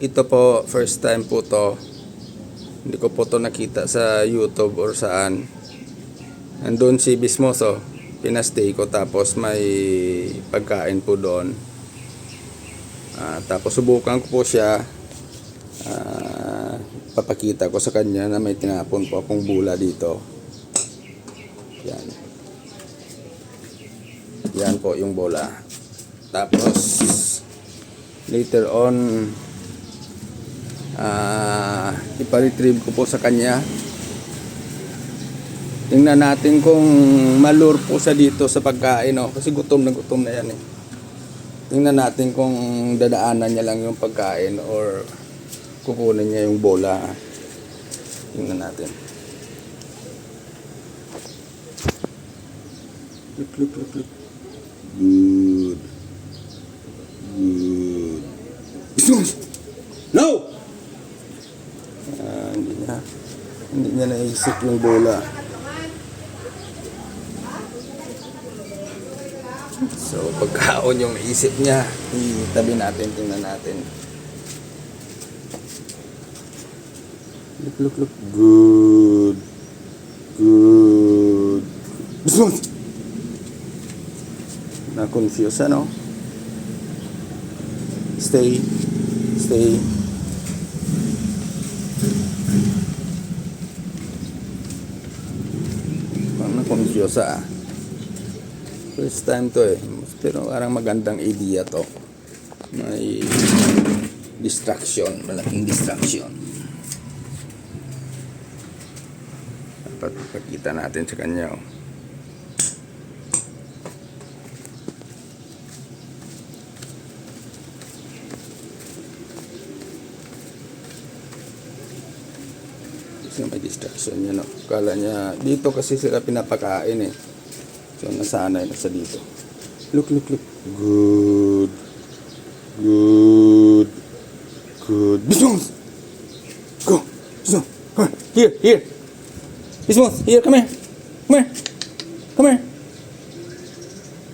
Ito po, first time po to. Hindi ko po to nakita sa YouTube or saan. Nandun si Bismoso, pinastay ko, tapos may pagkain po doon. Tapos subukan ko po siya. Papakita ko sa kanya na may tinapon po akong bula dito. Yan. Yan po yung bola. Tapos later on ipa-retrieve ko po sa kanya. Tingnan natin kung malure po sa dito sa pagkain, no? Kasi gutom na yan eh. Tingnan natin kung dadaanan niya lang yung pagkain or kukunin niya yung bola. Tingnan natin. Look. Good. No! Hindi niya naisip yung bola. So, pagkaon yung naisip niya, itabi natin, tingnan natin. Look. Good. Na-confuse, ano? Stay. Na-confuse, First time to eh. Pero parang magandang idea to. May distraction, malaking distraction. Dapat pakita natin sa kanya. Kasi may distraction yun. Kala niya, dito kasi sila pinapakain eh. So nasanay na sa dito. Look. Good. Bismuth! Go! Bismuth! Here! Bismuth! Here, come here!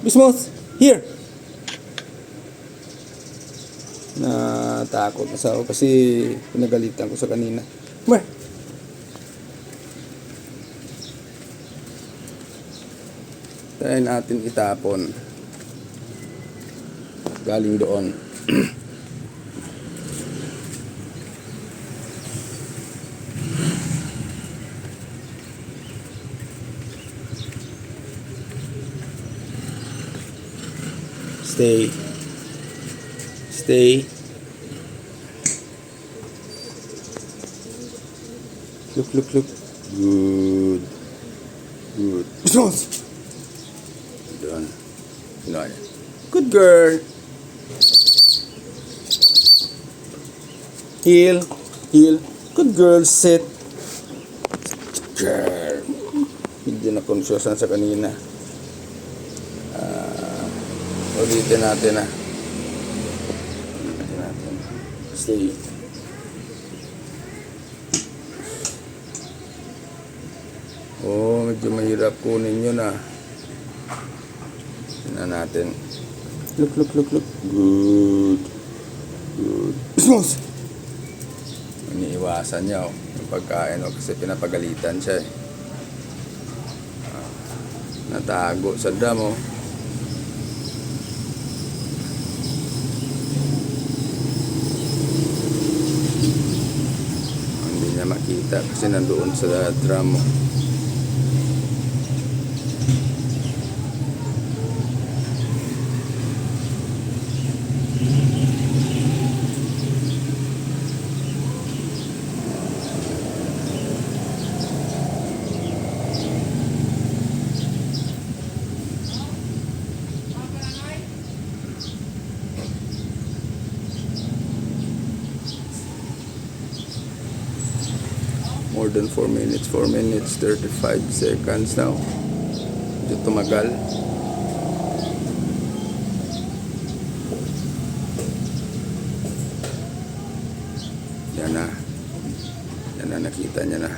Bismuth! Here! Natakot na sa ako kasi pinagalitan ko sa kanina. Come here! Tayo natin itapon. Galing doon. Stay. Look. Good. Doon. Good girl. Heel. Good girl, sit. Girl. Hindi na conscious sa kanina. Ulitin natin Stay. Medyo mahirap kunin yun Tingnan natin. Look. Good. Iniiwasan niya yung pagkain kasi pinapagalitan siya eh. Natago sa damo. Hindi niya makita kasi nandoon sa drum mo. More than 4 minutes 35 seconds now. Medyo tumagal. Yan na, nakita niya na.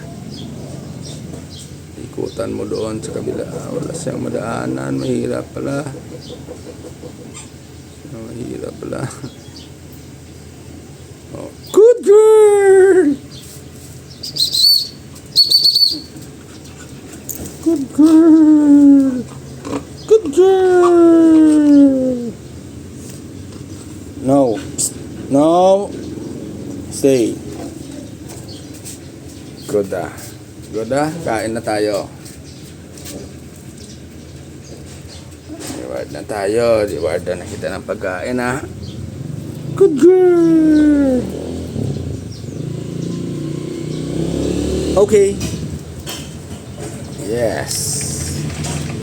Ikutan mo doon sa kabila. Wala siyang madaanan. Mahirap pala. Oh. Good girl. Good girl. No. Psst. No. Stay. Good ah. Good ah. Kain na tayo. Reward na tayo. Reward na kita ng pagkain ah. Good girl. Okay. Yes.